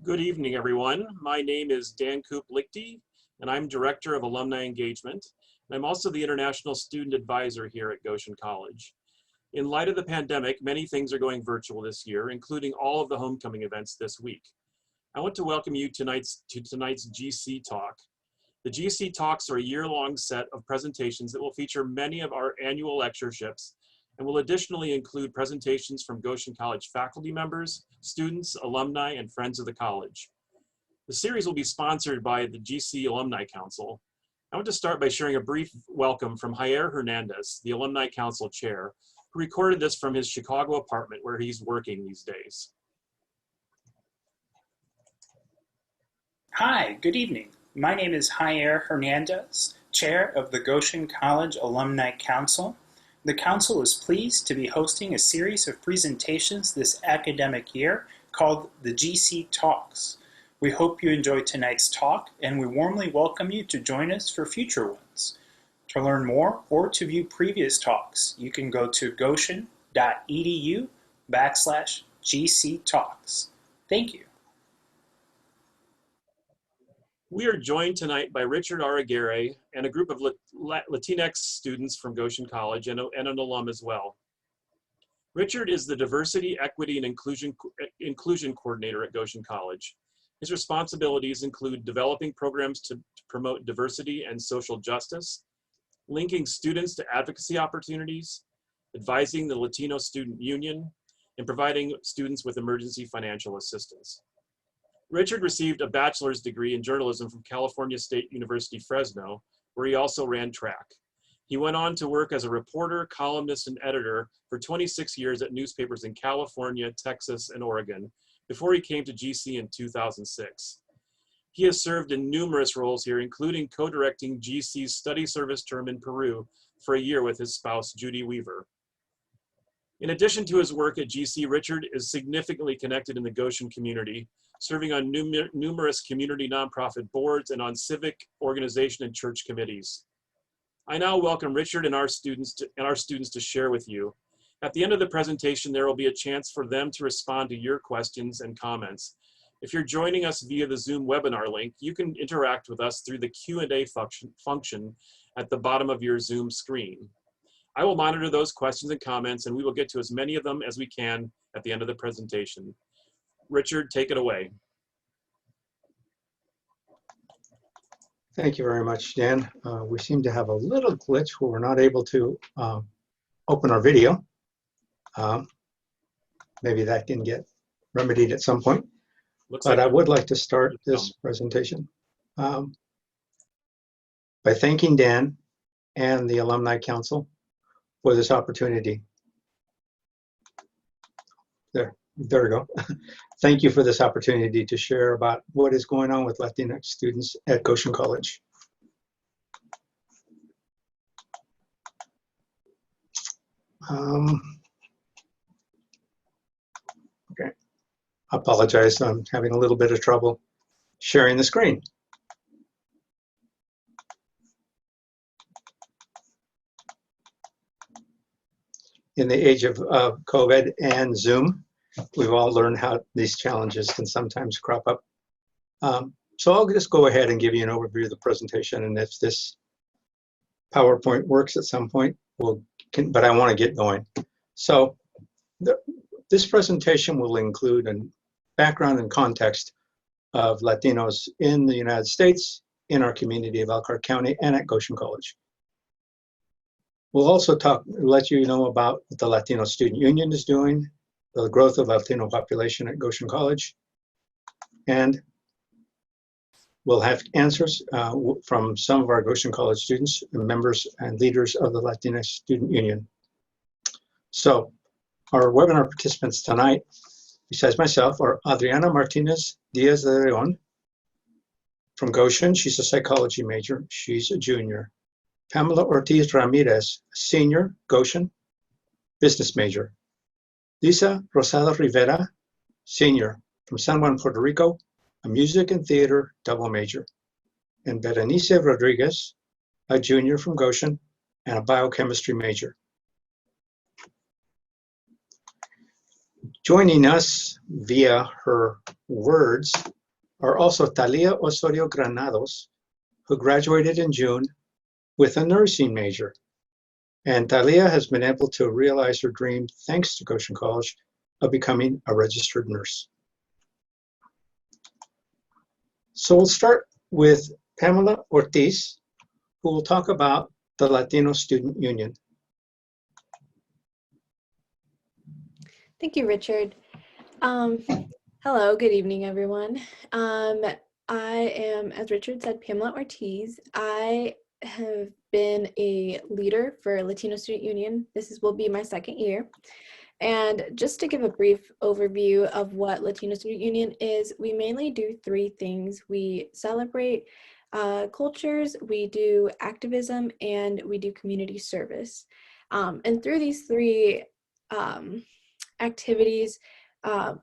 Good evening, everyone. My name is Dan Koop-Lichty, and I'm Director of Alumni Engagement. I'm also the International Student Advisor here at Goshen College. In light of the pandemic, many things are going virtual this year, including all of the homecoming events this week. I want to welcome you to tonight's GC Talk. The GC Talks are a year-long set of presentations that will feature many of our annual lectureships and will additionally include presentations from Goshen College faculty members, students, alumni, and friends of the college. The series will be sponsored by the GC Alumni Council. I want to start by sharing a brief welcome from Javier Hernandez, the Alumni Council Chair, who recorded this from his Chicago apartment where he's working these days. Hi, good evening. My name is Javier Hernandez, Chair of the Goshen College Alumni Council. The Council is pleased to be hosting a series of presentations this academic year called the GC Talks. We hope you enjoyed tonight's talk, and we warmly welcome you to join us for future ones. To learn more or to view previous talks, you can go to goshen.edu/GC Talks. Thank you. We are joined tonight by Richard R. Aguirre and a group of Latinx students from Goshen College and an alum as well. Richard is the Diversity, Equity, and Inclusion Coordinator at Goshen College. His responsibilities include developing programs to promote diversity and social justice, linking students to advocacy opportunities, advising the Latino Student Union, and providing students with emergency financial assistance. Richard received a bachelor's degree in journalism from California State University, Fresno, where he also ran track. He went on to work as a reporter, columnist, and editor for 26 years at newspapers in California, Texas, and Oregon, before he came to GC in 2006. He has served in numerous roles here, including co-directing GC's study service term in Peru for a year with his spouse, Judy Weaver. In addition to his work at GC, Richard is significantly connected in the Goshen community, serving on numerous community nonprofit boards and on civic organization and church committees. I now welcome Richard and our students to share with you. At the end of the presentation, there will be a chance for them to respond to your questions and comments. If you're joining us via the Zoom webinar link, you can interact with us through the Q&A function at the bottom of your Zoom screen. I will monitor those questions and comments, and we will get to as many of them as we can at the end of the presentation. Richard, take it away. Thank you very much, Dan. We seem to have a little glitch where we're not able to open our video. Maybe that can get remedied at some point. But I would like to start this presentation by thanking Dan and the Alumni Council for this opportunity. There we go. Thank you for this opportunity to share about what is going on with Latinx students at Goshen College. Okay, I apologize. I'm having a little bit of trouble sharing the screen. In the age of COVID and Zoom, we've all learned how these challenges can sometimes crop up. So I'll just go ahead and give you an overview of the presentation, and if this PowerPoint works at some point, but I want to get going. So this presentation will include a background and context of Latinos in the United States, in our community of Elkhart County, and at Goshen College. We'll also let you know about what the Latino Student Union is doing, the growth of Latino population at Goshen College, and we'll have answers from some of our Goshen College students and members and leaders of the Latino Student Union. So our webinar participants tonight, besides myself, are Adriana Martinez Diaz de Leon from Goshen. She's a psychology major. She's a junior. Pamela Ortiz Ramirez, senior, Goshen, business major. Lisa Rosada Rivera, senior, from San Juan, Puerto Rico, a music and theater double major. And Berenice Rodriguez, a junior from Goshen, and a biochemistry major. Joining us via her words are also Talia Osorio Granados, who graduated in June with a nursing major. And Talia has been able to realize her dream thanks to Goshen College of becoming a registered nurse. So we'll start with Pamela Ortiz, who will talk about the Latino Student Union. Thank you, Richard. Hello, good evening, everyone. I am, as Richard said, Pamela Ortiz. I have been a leader for Latino Student Union. Will be my second year. And just to give a brief overview of what Latino Student Union is, we mainly do three things. We celebrate cultures, we do activism, and we do community service. And through these three activities,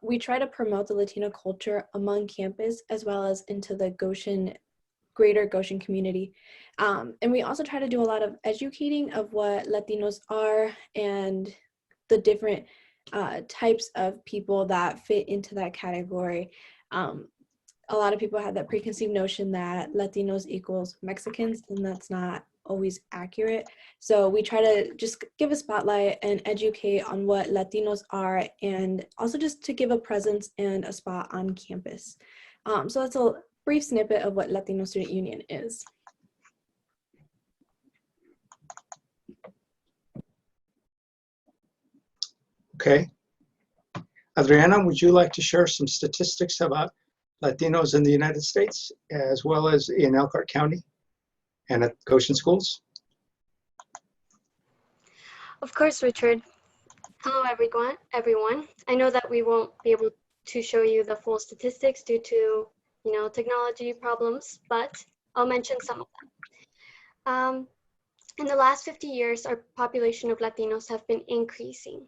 we try to promote the Latino culture among campus as well as into the greater Goshen community. And we also try to do a lot of educating of what Latinos are and the different types of people that fit into that category. A lot of people have that preconceived notion that Latinos equals Mexicans, and that's not always accurate. So we try to just give a spotlight and educate on what Latinos are, and also just to give a presence and a spot on campus. So that's a brief snippet of what Latino Student Union is. Okay. Adriana, would you like to share some statistics about Latinos in the United States, as well as in Elkhart County and at Goshen schools? Of course, Richard. Hello, everyone. I know that we won't be able to show you the full statistics due to, technology problems, but I'll mention some of them. In the last 50 years, our population of Latinos have been increasing.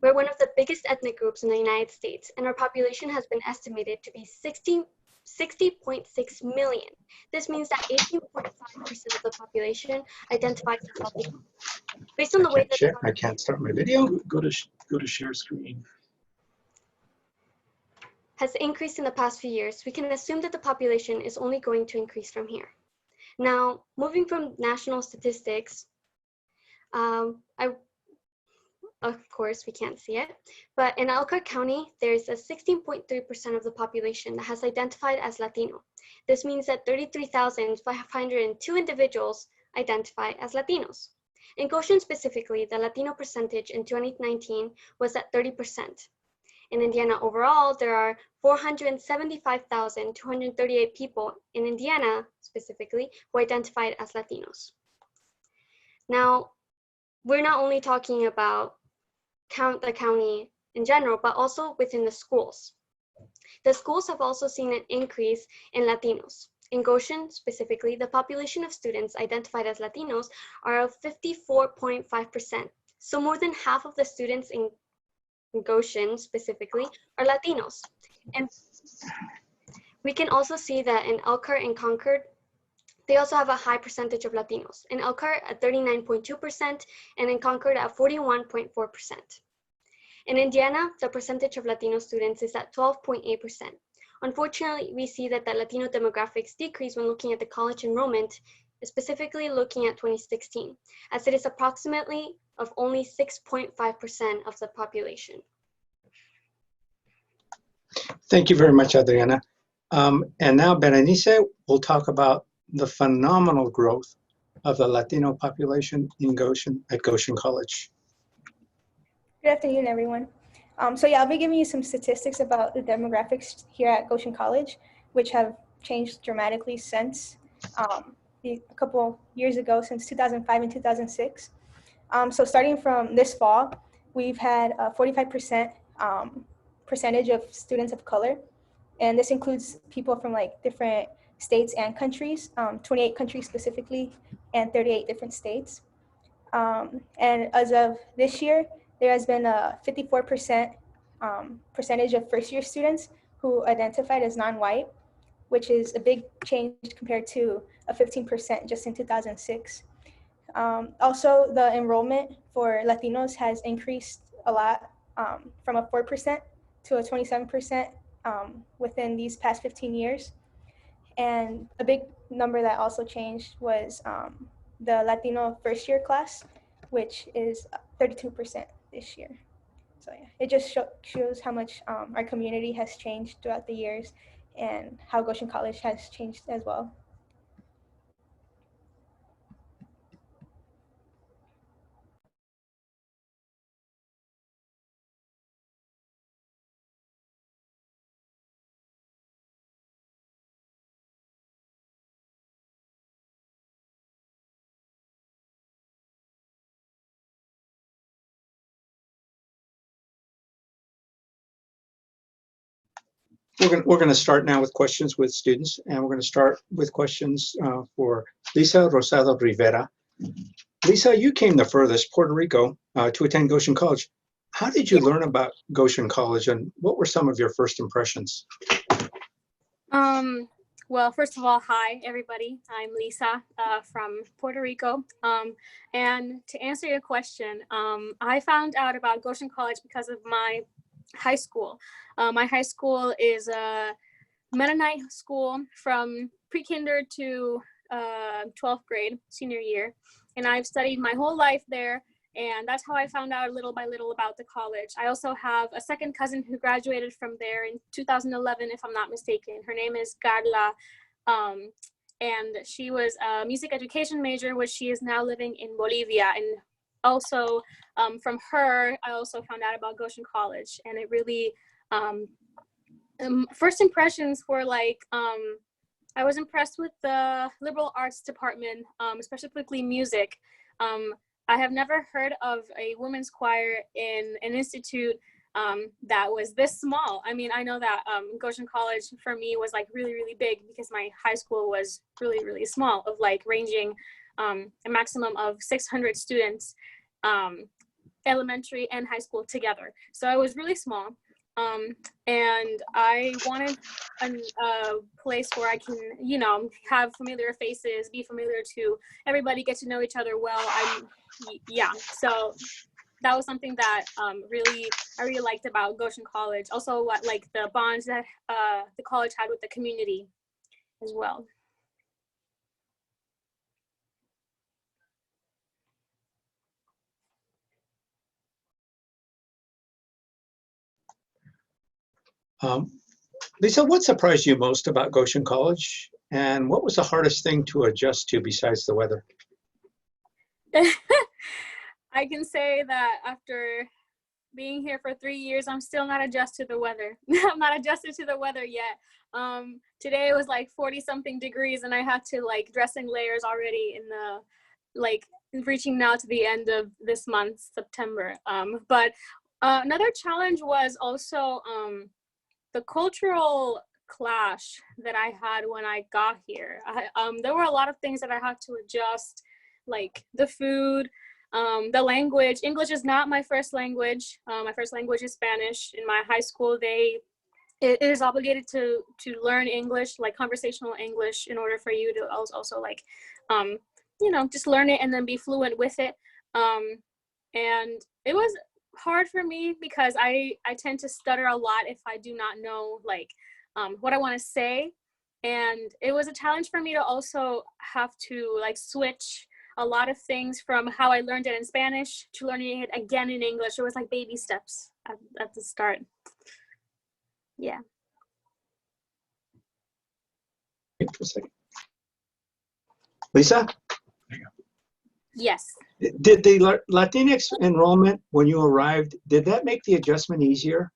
We're one of the biggest ethnic groups in the United States, and our population has been estimated to be 60.6 million. This means that 18.5% of the population identifies as Latino. Based on the way that I can't start my video. Go to share screen. Has increased in the past few years, we can assume that the population is only going to increase from here. Now, moving from national statistics, of course, we can't see it, but in Elkhart County, there's a 16.3% of the population that has identified as Latino. This means that 33,502 individuals identify as Latinos. In Goshen specifically, the Latino percentage in 2019 was at 30%. In Indiana overall, there are 475,238 people in Indiana specifically who identified as Latinos. Now, we're not only talking about the county in general, but also within the schools. The schools have also seen an increase in Latinos. In Goshen specifically, the population of students identified as Latinos are of 54.5%. So more than half of the students in Goshen specifically are Latinos. And we can also see that in Elkhart and Concord, they also have a high percentage of Latinos. In Elkhart at 39.2% and in Concord at 41.4%. In Indiana, the percentage of Latino students is at 12.8%. Unfortunately, we see that the Latino demographics decrease when looking at the college enrollment, specifically looking at 2016, as it is approximately of only 6.5% of the population. Thank you very much, Adriana. And now Berenice will talk about the phenomenal growth of the Latino population in Goshen at Goshen College. Good afternoon, everyone. I'll be giving you some statistics about the demographics here at Goshen College, which have changed dramatically since a couple years ago, since 2005 and 2006. So starting from this fall, we've had a 45% percentage of students of color, and this includes people from like different states and countries, 28 countries specifically, and 38 different states. And as of this year, there has been a 54% percentage of first-year students who identified as non-white, which is a big change compared to a 15% just in 2006. Also, the enrollment for Latinos has increased a lot, from a 4% to a 27% within these past 15 years. And a big number that also changed was the Latino first year class, which is 32% this year. So yeah, it just shows how much our community has changed throughout the years and how Goshen College has changed as well. We're going to start now with questions with students, and we're going to start with questions for Lisa Rosado Rivera. Lisa, you came the furthest, Puerto Rico, to attend Goshen College. How did you learn about Goshen College, and what were some of your first impressions? Well, first of all, hi, everybody. I'm Lisa from Puerto Rico. And to answer your question, I found out about Goshen College because of my high school. My high school is a Mennonite school from pre-kinder to 12th grade, senior year. And I've studied my whole life there. And that's how I found out little by little about the college. I also have a second cousin who graduated from there in 2011, if I'm not mistaken. Her name is Carla, and she was a music education major, which she is now living in Bolivia. And also from her, I also found out about Goshen College. And it really, first impressions were like, I was impressed with the liberal arts department, specifically music. I have never heard of a women's choir in an institute that was this small. I mean, I know that Goshen College for me was like really, really big because my high school was really, really small, of like ranging a maximum of 600 students, elementary and high school together. So it was really small. And I wanted a place where I can, you know, have familiar faces, be familiar to everybody, get to know each other well. Yeah, so that was something that I really liked about Goshen College. Also, like the bonds that the college had with the community as well. Lisa, what surprised you most about Goshen College, and what was the hardest thing to adjust to besides the weather? I can say that after being here for 3 years, I'm still not adjusted to the weather. I'm not adjusted to the weather yet. Today it was like 40 something degrees and I had to like dress in layers already in the, like reaching now to the end of this month, September. But another challenge was also the cultural clash that I had when I got here. There were a lot of things that I had to adjust, like the food, the language. English is not my first language. My first language is Spanish. In my high school, it is obligated to learn English, like conversational English, in order for you to also like, you know, just learn it and then be fluent with it. And it was hard for me because I tend to stutter a lot if I do not know like what I want to say. And it was a challenge for me to also have to like switch a lot of things from how I learned it in Spanish to learning it again in English. It was like baby steps at the start. Yeah. Wait for a second. Lisa? Yes. Did the Latinx enrollment, when you arrived, did that make the adjustment easier?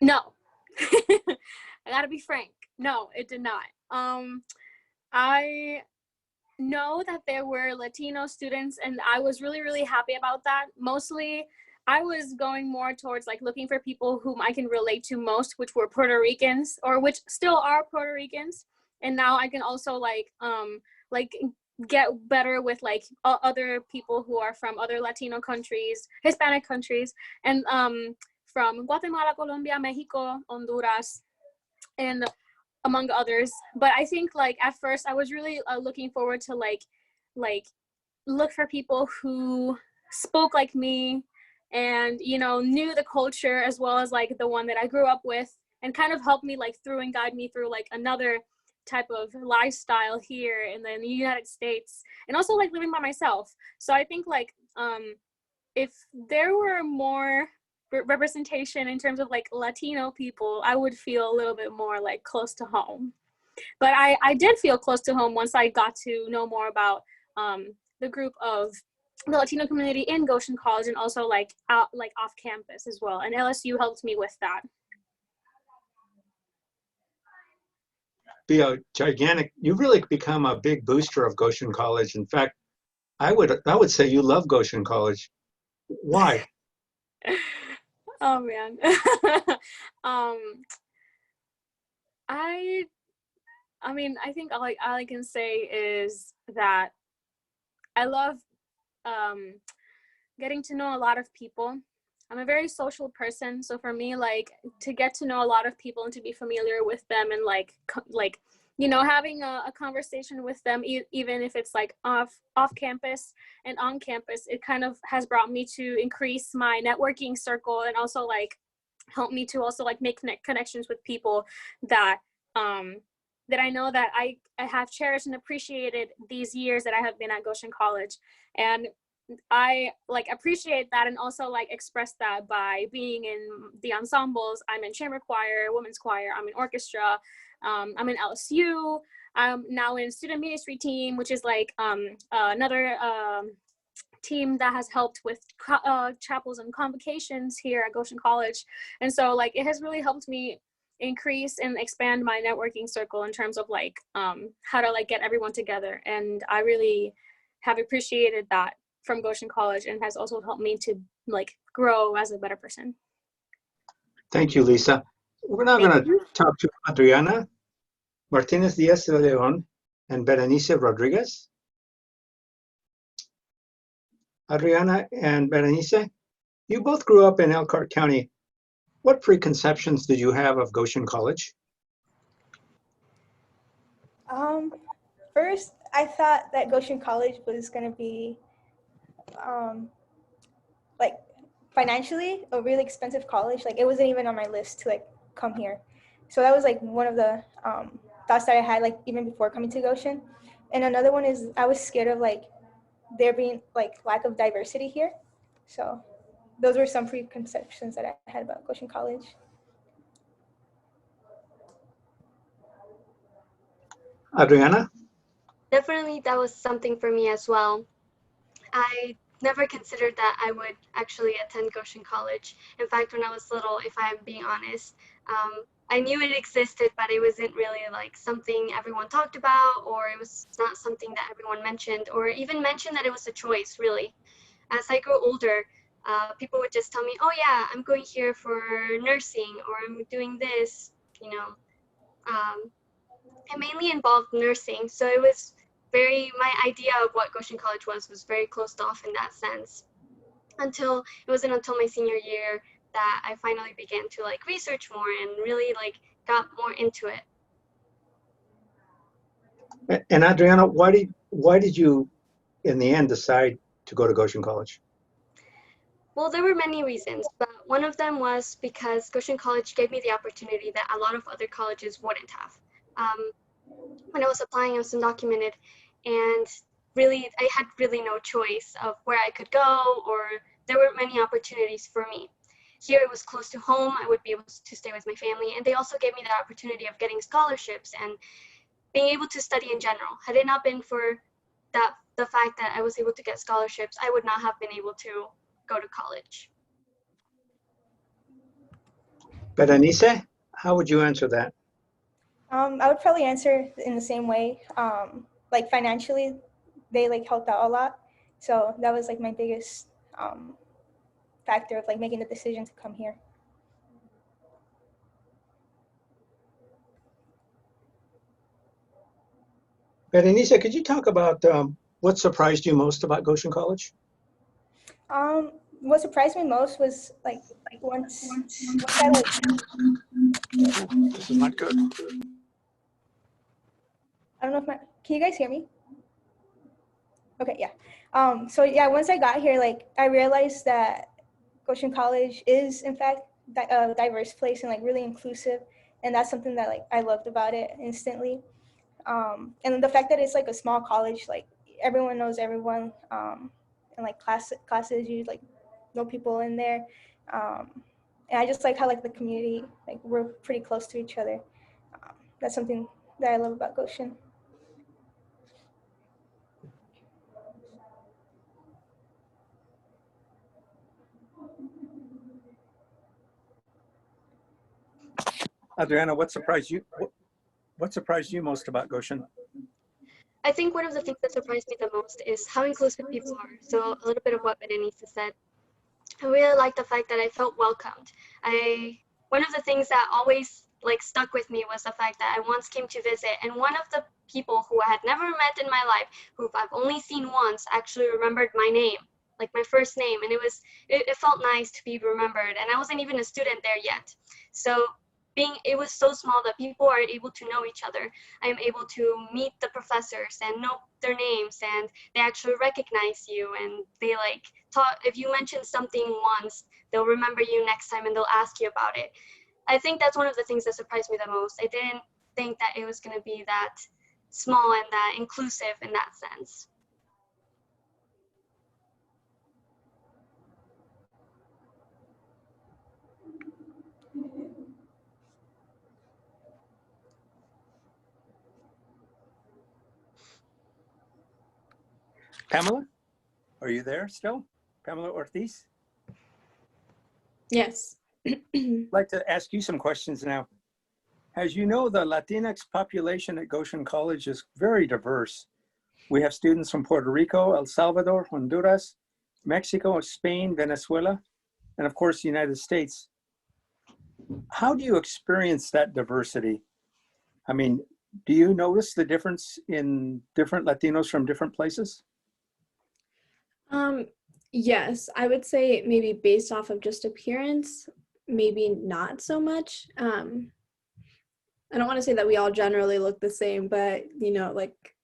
No. I gotta be frank. No, it did not. I know that there were Latino students and I was really, really happy about that. Mostly, I was going more towards like looking for people whom I can relate to most, which were Puerto Ricans, or which still are Puerto Ricans. And now I can also like get better with like other people who are from other Latino countries, Hispanic countries, and from Guatemala, Colombia, Mexico, Honduras, and among others. But I think like at first I was really looking forward to like look for people who spoke like me and, you know, knew the culture as well as like the one that I grew up with, and kind of helped me like through and guide me through like another type of lifestyle here in the United States, and also like living by myself. So I think like if there were more representation in terms of like Latino people, I would feel a little bit more like close to home. But I did feel close to home once I got to know more about the group of the Latino community in Goshen College, and also like off campus as well. And LSU helped me with that. Be a gigantic, you've really become a big booster of Goshen College. In fact, I would say you love Goshen College. Why? Oh man. I mean, I think all I can say is that I love getting to know a lot of people. I'm a very social person, so for me, like, to get to know a lot of people and to be familiar with them, and like you know, having a conversation with them, even if it's like off campus and on campus, it kind of has brought me to increase my networking circle, and also like help me to also like make connections with people that that I know that I have cherished and appreciated these years that I have been at Goshen College. And I like appreciate that, and also like express that by being in the ensembles. I'm in chamber choir, women's choir, I'm in orchestra, I'm in LSU, I'm now in student ministry team, which is like another team that has helped with chapels and convocations here at Goshen College. And so like it has really helped me increase and expand my networking circle in terms of like how to like get everyone together. And I really have appreciated that from Goshen College, and has also helped me to like grow as a better person. Thank you, Lisa. We're now going to talk to Adriana Martinez Diaz de Leon and Berenice Rodriguez. Adriana and Berenice, you both grew up in Elkhart County. What preconceptions did you have of Goshen College? First, I thought that Goshen College was going to be like financially a really expensive college. Like it wasn't even on my list to like come here. So that was like one of the thoughts that I had like even before coming to Goshen. And another one is I was scared of like there being like lack of diversity here. So those were some preconceptions that I had about Goshen College. Adriana? Definitely, that was something for me as well. I never considered that I would actually attend Goshen College. In fact, when I was little, if I'm being honest, I knew it existed, but it wasn't really like something everyone talked about, or it was not something that everyone mentioned, or even mentioned that it was a choice, really. As I grew older, people would just tell me, oh yeah, I'm going here for nursing, or I'm doing this, you know. It mainly involved nursing, so it was my idea of what Goshen College was very closed off in that sense. It wasn't until my senior year that I finally began to like research more and really like got more into it. And Adriana, why did you in the end decide to go to Goshen College? Well, there were many reasons, but one of them was because Goshen College gave me the opportunity that a lot of other colleges wouldn't have. When I was applying, I was undocumented, and really, I had really no choice of where I could go, or there weren't many opportunities for me. Here it was close to home, I would be able to stay with my family, and they also gave me the opportunity of getting scholarships and being able to study in general. Had it not been for the fact that I was able to get scholarships, I would not have been able to go to college. Berenice, how would you answer that? I would probably answer in the same way. Like financially, they like helped out a lot. So that was like my biggest factor of like making the decision to come here. Berenice, could you talk about what surprised you most about Goshen College? What surprised me most was like once I like. This is not good. I don't know if can you guys hear me? Okay, yeah. So yeah, once I got here, like I realized that Goshen College is in fact a diverse place and like really inclusive, and that's something that like I loved about it instantly. And the fact that it's like a small college, like everyone knows everyone, and like classes you like know people in there, and I just like how like the community, like we're pretty close to each other. That's something that I love about Goshen. Adriana, what surprised you? What surprised you most about Goshen? I think one of the things that surprised me the most is how inclusive people are. So a little bit of what Berenice said. I really like the fact that I felt welcomed. One of the things that always like stuck with me was the fact that I once came to visit, and one of the people who I had never met in my life, who I've only seen once, actually remembered my name, like my first name, and it felt nice to be remembered. And I wasn't even a student there yet, so it was so small that people are able to know each other. I am able to meet the professors and know their names, and they actually recognize you, and they like talk. If you mention something once, they'll remember you next time and they'll ask you about it. I think that's one of the things that surprised me the most. I didn't think that it was going to be that small and that inclusive in that sense. Pamela, are you there still? Pamela Ortiz? Yes. I'd like to ask you some questions now. As you know, the Latinx population at Goshen College is very diverse. We have students from Puerto Rico, El Salvador, Honduras, Mexico, Spain, Venezuela, and of course, the United States. How do you experience that diversity? I mean, do you notice the difference in different Latinos from different places? Yes, I would say maybe based off of just appearance, maybe not so much. I don't want to say that we all generally look the same, but like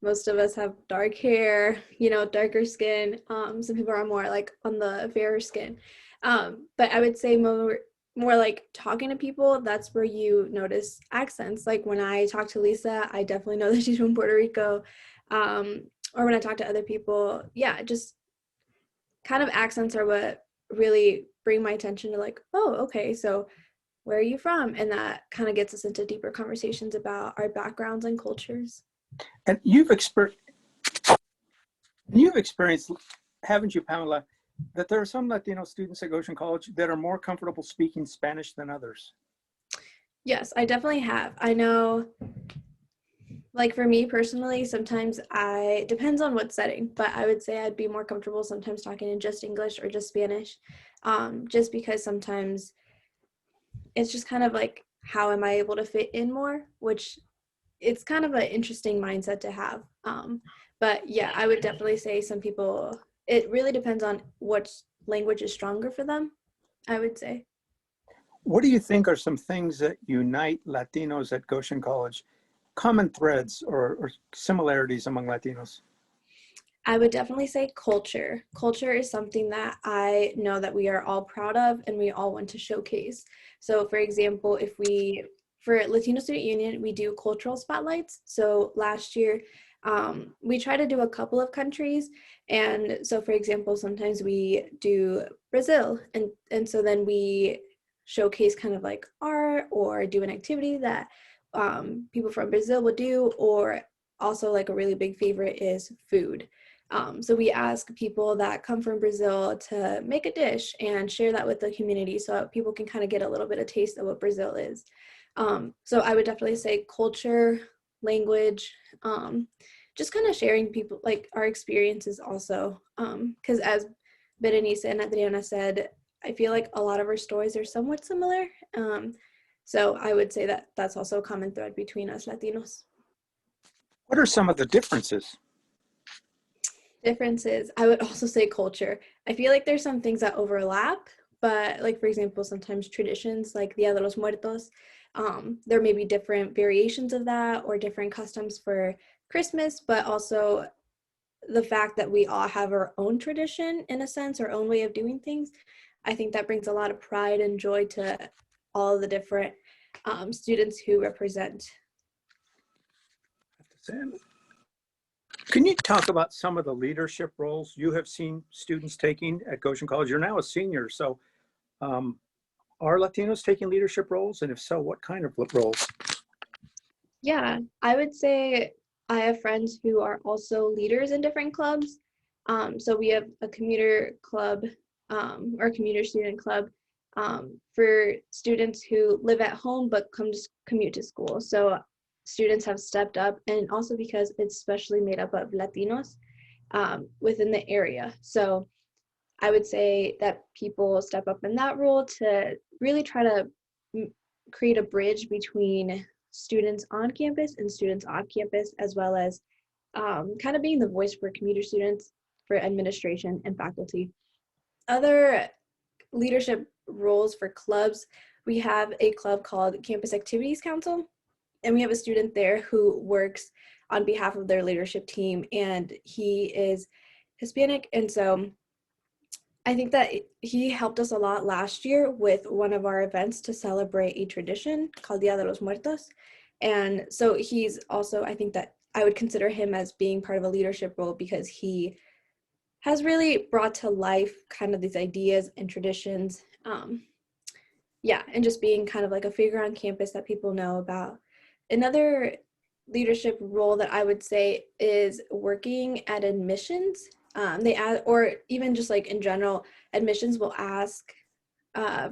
most of us have dark hair, darker skin. Some people are more like on the fairer skin. But I would say more like talking to people, that's where you notice accents. Like when I talk to Lisa, I definitely know that she's from Puerto Rico. Or when I talk to other people, yeah, just kind of accents are what really bring my attention to like, oh, okay, so where are you from? And that kind of gets us into deeper conversations about our backgrounds and cultures. And you've experienced, haven't you, Pamela, that there are some Latino students at Goshen College that are more comfortable speaking Spanish than others? Yes, I definitely have. I know, like for me personally, sometimes depends on what setting, but I would say I'd be more comfortable sometimes talking in just English or just Spanish, just because sometimes it's just kind of like, how am I able to fit in more, which it's kind of an interesting mindset to have. But yeah, I would definitely say some people, it really depends on what language is stronger for them, I would say. What do you think are some things that unite Latinos at Goshen College? Common threads or similarities among Latinos? I would definitely say culture. Culture is something that I know that we are all proud of and we all want to showcase. So for example, for Latino Student Union, we do cultural spotlights. So last year, we try to do a couple of countries. And so for example, sometimes we do Brazil. And so then we showcase kind of like art or do an activity that people from Brazil would do, or also like a really big favorite is food. So we ask people that come from Brazil to make a dish and share that with the community so people can kind of get a little bit of taste of what Brazil is. So I would definitely say culture, language, just kind of sharing people, like our experiences also. Because as Berenice and Adriana said, I feel like a lot of our stories are somewhat similar. So I would say that that's also a common thread between us Latinos. What are some of the differences? Differences, I would also say culture. I feel like there's some things that overlap, but like for example, sometimes traditions like Dia de los Muertos, there may be different variations of that or different customs for Christmas, but also the fact that we all have our own tradition in a sense, our own way of doing things. I think that brings a lot of pride and joy to all of the different students who represent. Can you talk about some of the leadership roles you have seen students taking at Goshen College? You're now a senior, so are Latinos taking leadership roles? And if so, what kind of roles? Yeah, I would say I have friends who are also leaders in different clubs. So we have a commuter club or commuter student club for students who live at home but commute to school. So students have stepped up, and also because it's especially made up of Latinos within the area. So I would say that people step up in that role to really try to create a bridge between students on campus and students off campus, as well as kind of being the voice for commuter students, for administration and faculty. Other leadership roles for clubs, we have a club called Campus Activities Council, and we have a student there who works on behalf of their leadership team, and he is Hispanic, and so I think that he helped us a lot last year with one of our events to celebrate a tradition called Dia de los Muertos. And so he's also, I think that I would consider him as being part of a leadership role, because he has really brought to life kind of these ideas and traditions. Yeah, and just being kind of like a figure on campus that people know about. Another leadership role that I would say is working at admissions. They add, or even just like in general, admissions will ask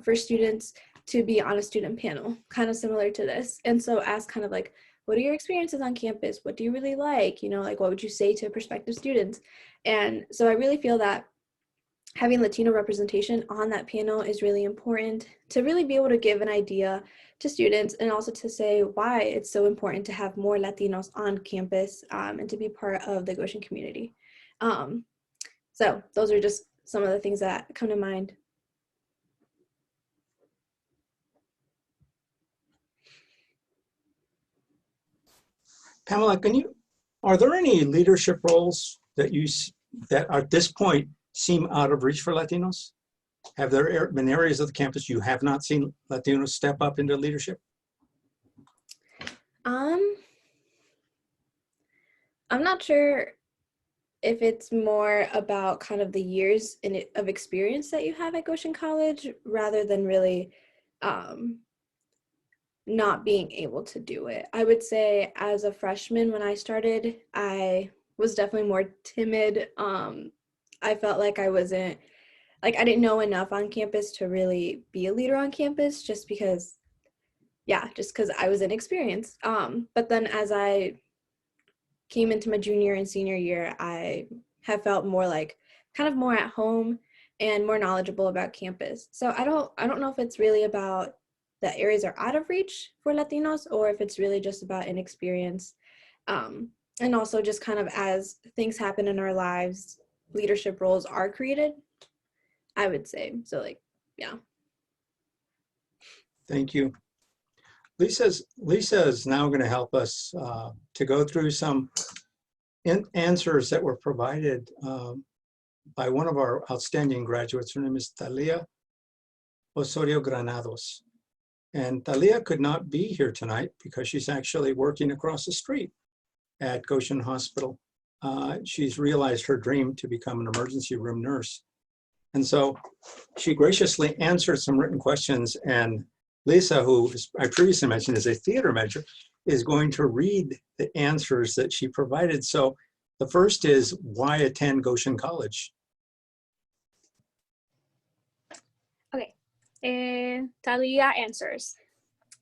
for students to be on a student panel, kind of similar to this. And so ask kind of like, what are your experiences on campus? What do you really like? You know, like what would you say to prospective students? And so I really feel that having Latino representation on that panel is really important to really be able to give an idea to students, and also to say why it's so important to have more Latinos on campus and to be part of the Goshen community. So those are just some of the things that come to mind. Pamela, are there any leadership roles that that at this point seem out of reach for Latinos? Have there been areas of the campus you have not seen Latinos step up into leadership? I'm not sure if it's more about kind of the years of experience that you have at Goshen College, rather than really not being able to do it. I would say as a freshman when I started, I was definitely more timid. I felt like I didn't know enough on campus to really be a leader on campus, just because I was inexperienced. But then as I came into my junior and senior year, I have felt more like kind of more at home and more knowledgeable about campus. So I don't know if it's really about the areas are out of reach for Latinos, or if it's really just about inexperience. And also just kind of as things happen in our lives, leadership roles are created, I would say. So like, yeah. Thank you. Lisa is now going to help us to go through some answers that were provided by one of our outstanding graduates. Her name is Talia Osorio Granados. And Talia could not be here tonight because she's actually working across the street at Goshen Hospital. She's realized her dream to become an emergency room nurse. And so she graciously answered some written questions, and Lisa, who I previously mentioned is a theater major, is going to read the answers that she provided. So the first is, why attend Goshen College? Okay, Talia answers.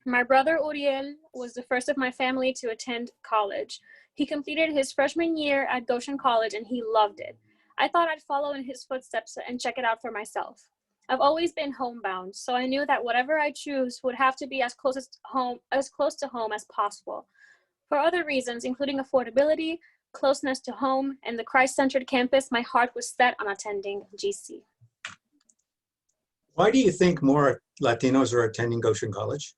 My brother Uriel was the first of my family to attend college. He completed his freshman year at Goshen College and he loved it. I thought I'd follow in his footsteps and check it out for myself. I've always been homebound, so I knew that whatever I choose would have to be as close to home as possible. For other reasons, including affordability, closeness to home, and the Christ-centered campus, my heart was set on attending GC. Why do you think more Latinos are attending Goshen College?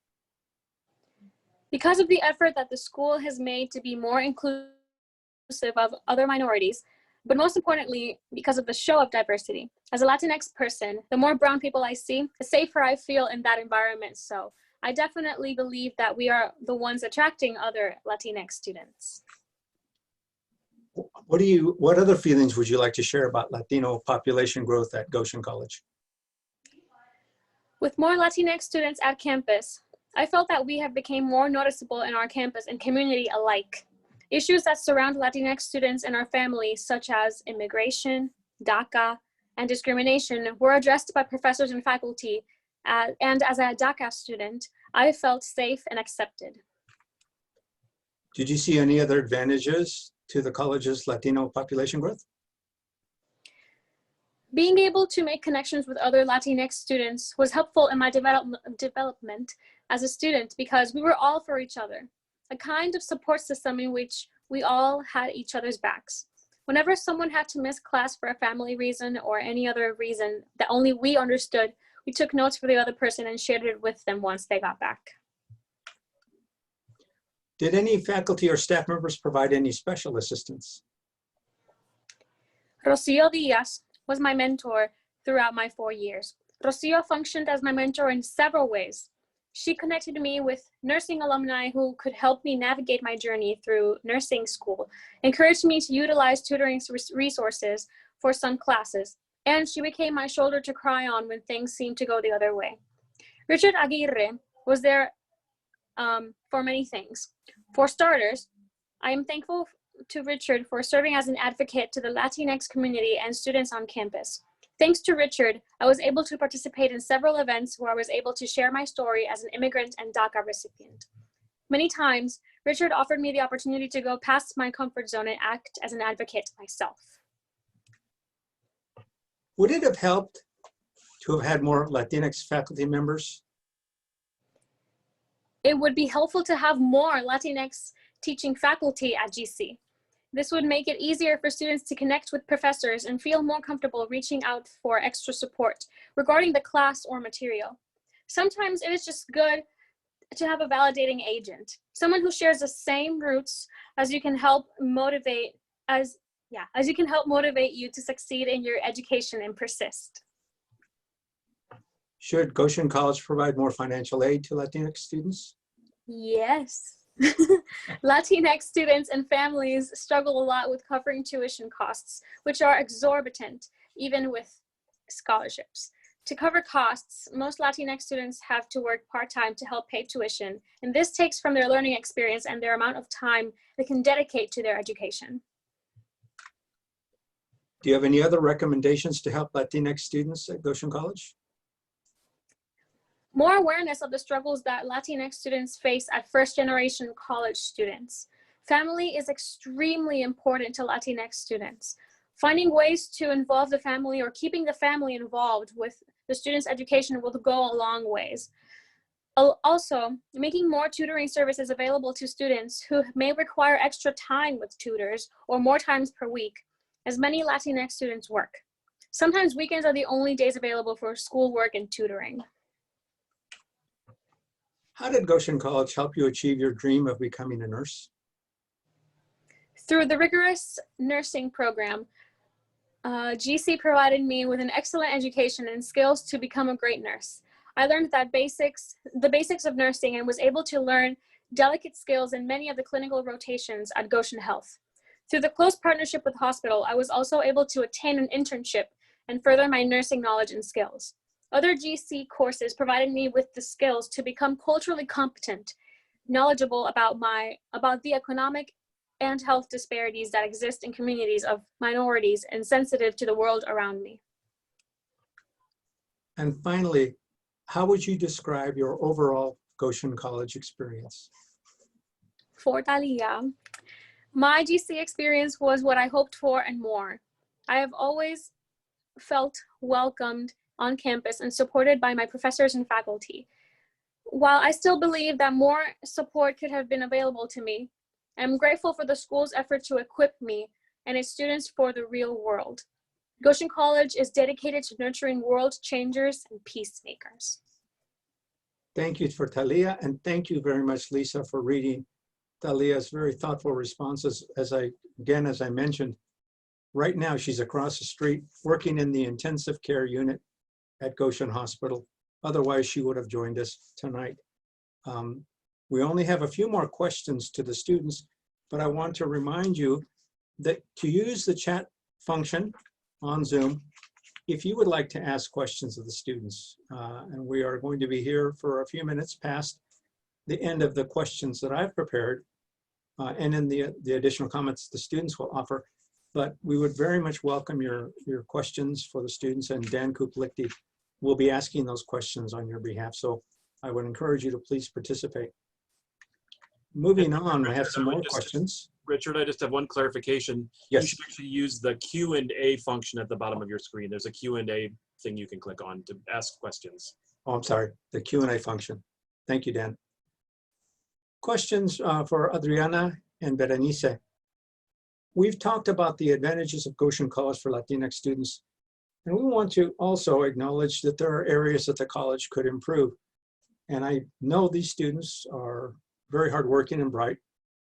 Because of the effort that the school has made to be more inclusive of other minorities, but most importantly, because of the show of diversity. As a Latinx person, the more brown people I see, the safer I feel in that environment. So I definitely believe that we are the ones attracting other Latinx students. What other feelings would you like to share about Latino population growth at Goshen College? With more Latinx students at campus, I felt that we have become more noticeable in our campus and community alike. Issues that surround Latinx students and our families, such as immigration, DACA, and discrimination, were addressed by professors and faculty, and as a DACA student, I felt safe and accepted. Did you see any other advantages to the college's Latino population growth? Being able to make connections with other Latinx students was helpful in my development as a student because we were all for each other, a kind of support system in which we all had each other's backs. Whenever someone had to miss class for a family reason or any other reason that only we understood, we took notes for the other person and shared it with them once they got back. Did any faculty or staff members provide any special assistance? Rocio Diaz was my mentor throughout my 4 years. Rocio functioned as my mentor in several ways. She connected me with nursing alumni who could help me navigate my journey through nursing school, encouraged me to utilize tutoring resources for some classes, and she became my shoulder to cry on when things seemed to go the other way. Richard Aguirre was there for many things. For starters, I am thankful to Richard for serving as an advocate to the Latinx community and students on campus. Thanks to Richard, I was able to participate in several events where I was able to share my story as an immigrant and DACA recipient. Many times, Richard offered me the opportunity to go past my comfort zone and act as an advocate myself. Would it have helped to have had more Latinx faculty members? It would be helpful to have more Latinx teaching faculty at GC. This would make it easier for students to connect with professors and feel more comfortable reaching out for extra support regarding the class or material. Sometimes it is just good to have a validating agent, someone who shares the same roots as you can help motivate you to succeed in your education and persist. Should Goshen College provide more financial aid to Latinx students? Yes. Latinx students and families struggle a lot with covering tuition costs, which are exorbitant, even with scholarships. To cover costs, most Latinx students have to work part-time to help pay tuition, and this takes from their learning experience and their amount of time they can dedicate to their education. Do you have any other recommendations to help Latinx students at Goshen College? More awareness of the struggles that Latinx students face at first-generation college students. Family is extremely important to Latinx students. Finding ways to involve the family or keeping the family involved with the student's education will go a long ways. Also, making more tutoring services available to students who may require extra time with tutors or more times per week, as many Latinx students work. Sometimes weekends are the only days available for schoolwork and tutoring. How did Goshen College help you achieve your dream of becoming a nurse? Through the rigorous nursing program, GC provided me with an excellent education and skills to become a great nurse. I learned the basics of nursing and was able to learn delicate skills in many of the clinical rotations at Goshen Health. Through the close partnership with the hospital, I was also able to attain an internship and further my nursing knowledge and skills. Other GC courses provided me with the skills to become culturally competent, knowledgeable about the economic and health disparities that exist in communities of minorities and sensitive to the world around me. And finally, how would you describe your overall Goshen College experience? For Talia, my GC experience was what I hoped for and more. I have always felt welcomed on campus and supported by my professors and faculty. While I still believe that more support could have been available to me, I'm grateful for the school's effort to equip me and its students for the real world. Goshen College is dedicated to nurturing world changers and peacemakers. Thank you for Talia, and thank you very much, Lisa, for reading Talia's very thoughtful responses. As I mentioned, Right now, she's across the street working in the intensive care unit at Goshen Hospital. Otherwise, she would have joined us tonight. We only have a few more questions to the students, but I want to remind you that to use the chat function on Zoom, if you would like to ask questions of the students, and we are going to be here for a few minutes past the end of the questions that I've prepared, and in the additional comments the students will offer, but we would very much welcome your questions for the students, and Dan Kuplikti will be asking those questions on your behalf. So I would encourage you to please participate. Moving on, I have some more questions. Richard, I just have one clarification. Yes. You should actually use the Q&A function at the bottom of your screen. There's a Q&A thing you can click on to ask questions. Oh, I'm sorry, the Q&A function. Thank you, Dan. Questions for Adriana and Berenice. We've talked about the advantages of Goshen College for Latinx students, and we want to also acknowledge that there are areas that the college could improve. And I know these students are very hardworking and bright,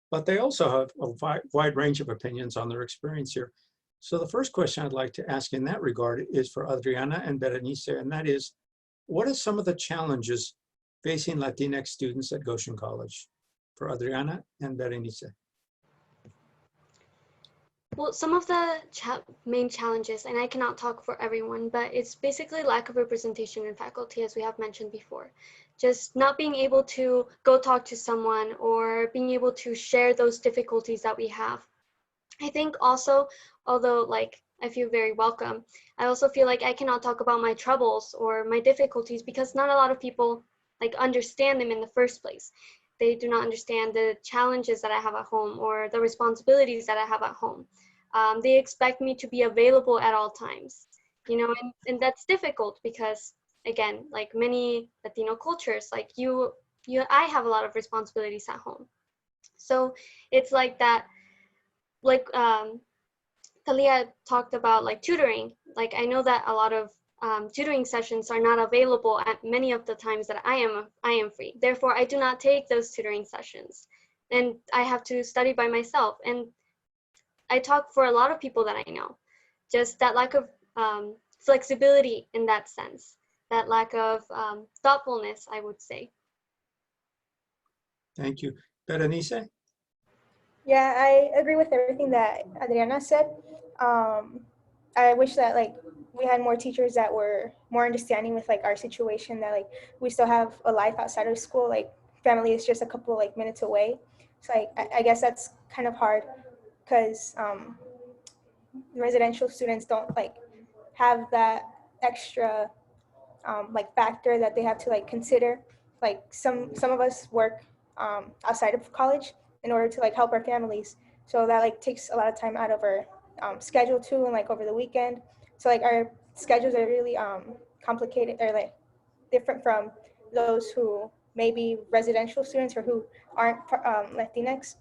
but they also have a wide range of opinions on their experience here. So the first question I'd like to ask in that regard is for Adriana and Berenice, and that is, what are some of the challenges facing Latinx students at Goshen College? For Adriana and Berenice. Well, some of the main challenges, and I cannot talk for everyone, but it's basically lack of representation in faculty, as we have mentioned before. Just not being able to go talk to someone or being able to share those difficulties that we have. I think also, although like I feel very welcome, I also feel like I cannot talk about my troubles or my difficulties because not a lot of people like understand them in the first place. They do not understand the challenges that I have at home or the responsibilities that I have at home. They expect me to be available at all times, you know, and that's difficult because, again, like many Latino cultures, like I have a lot of responsibilities at home. So it's like that, like Talia talked about like tutoring. Like I know that a lot of tutoring sessions are not available at many of the times that I am free. Therefore, I do not take those tutoring sessions, and I have to study by myself. And I talk for a lot of people that I know. Just that lack of flexibility in that sense, that lack of thoughtfulness, I would say. Thank you. Berenice? Yeah, I agree with everything that Adriana said. I wish that like we had more teachers that were more understanding with like our situation, that like we still have a life outside of school, like family is just a couple like minutes away. So like I guess that's kind of hard because residential students don't like have that extra like factor that they have to like consider. Like some of us work outside of college in order to like help our families, so that like takes a lot of time out of our schedule too, and like over the weekend. So like our schedules are really complicated, or like different from those who may be residential students or who aren't Latinx.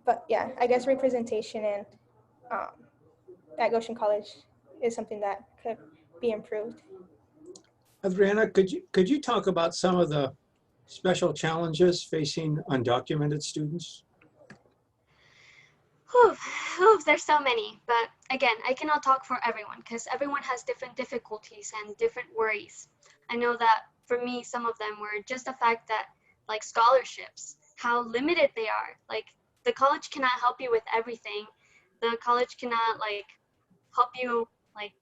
But yeah, I guess representation and at Goshen College is something that could be improved. Adriana, could you talk about some of the special challenges facing undocumented students? There's so many, but again, I cannot talk for everyone because everyone has different difficulties and different worries. I know that for me, some of them were just the fact that like scholarships, how limited they are. Like the college cannot help you with everything. The college cannot like help you like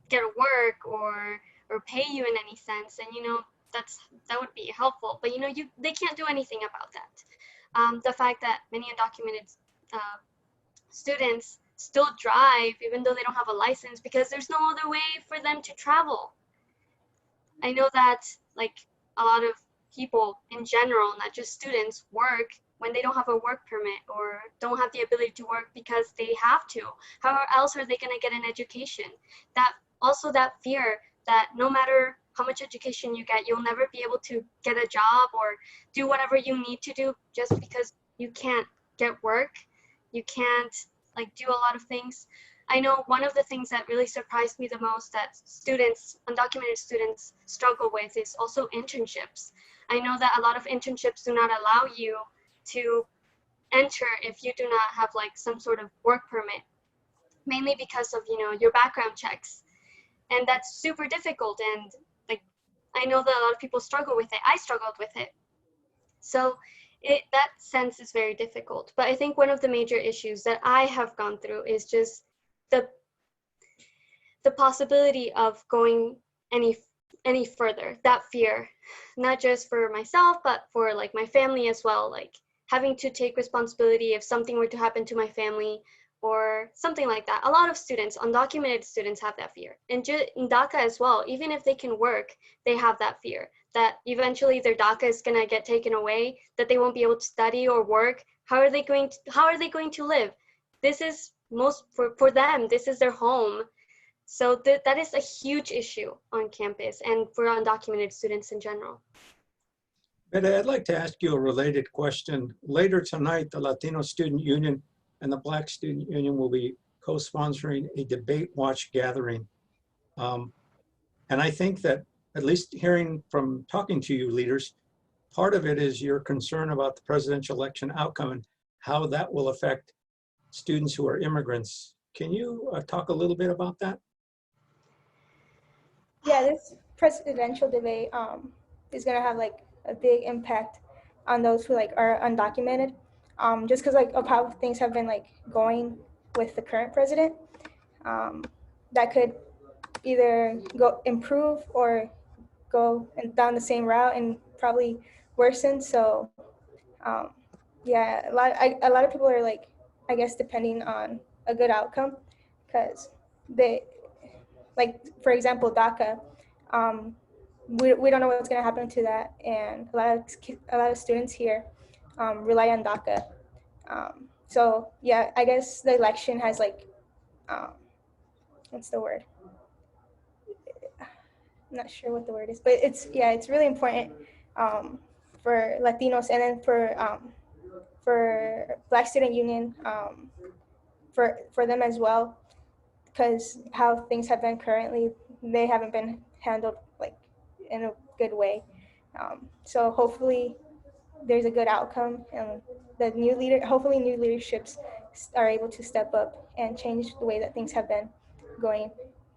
get work or pay you in any sense. And you know, that would be helpful, but you know, they can't do anything about that. The fact that many undocumented students still drive even though they don't have a license because there's no other way for them to travel. I know that like a lot of people in general, not just students, work when they don't have a work permit or don't have the ability to work because they have to. How else are they going to get an education? That fear that no matter how much education you get, you'll never be able to get a job or do whatever you need to do just because you can't get work. You can't like do a lot of things. I know one of the things that really surprised me the most that students, undocumented students, struggle with is also internships. I know that a lot of internships do not allow you to enter if you do not have like some sort of work permit. mainly because of, your background checks. And that's super difficult. And like, I know that a lot of people struggle with it. I struggled with it. So that sense is very difficult. But I think one of the major issues that I have gone through is just the possibility of going any further, that fear, not just for myself, but for like my family as well, like having to take responsibility if something were to happen to my family or something like that. A lot of students, undocumented students, have that fear. And in DACA as well, even if they can work, they have that fear that eventually their DACA is gonna get taken away, that they won't be able to study or work. How are they going to live? This is for them, this is their home. So that is a huge issue on campus and for undocumented students in general. Beta, I'd like to ask you a related question. Later tonight, the Latino Student Union and the Black Student Union will be co-sponsoring a debate watch gathering. And I think that, at least hearing from talking to you leaders, part of it is your concern about the presidential election outcome and how that will affect students who are immigrants. Can you talk a little bit about that? Yeah, this presidential debate is gonna have like a big impact on those who like are undocumented, just because like of how things have been like going with the current president. That could either go improve or go down the same route and probably worsen. So yeah, a lot of people are like, I guess, depending on a good outcome, because they, like, for example, DACA, we don't know what's going to happen to that, and a lot of students here rely on DACA. So yeah, I guess the election has like, what's the word? I'm not sure what the word is, but it's really important for Latinos, and then for Black Student Union, for them as well, because how things have been currently, they haven't been handled like in a good way. So hopefully there's a good outcome, and hopefully new leaderships are able to step up and change the way that things have been going,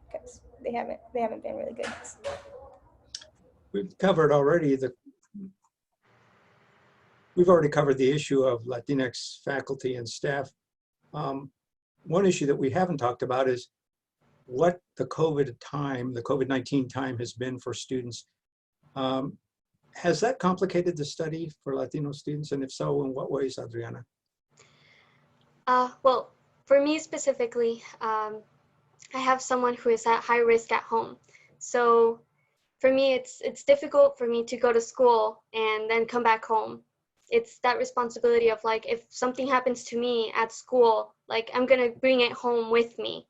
because they haven't been really good. We've already covered the issue of Latinx faculty and staff. One issue that we haven't talked about is what the COVID-19 time has been for students. Has that complicated the study for Latino students? And if so, in what ways, Adriana? Well, for me specifically, I have someone who is at high risk at home. So for me, it's difficult for me to go to school and then come back home. It's that responsibility of like, if something happens to me at school, like I'm gonna bring it home with me.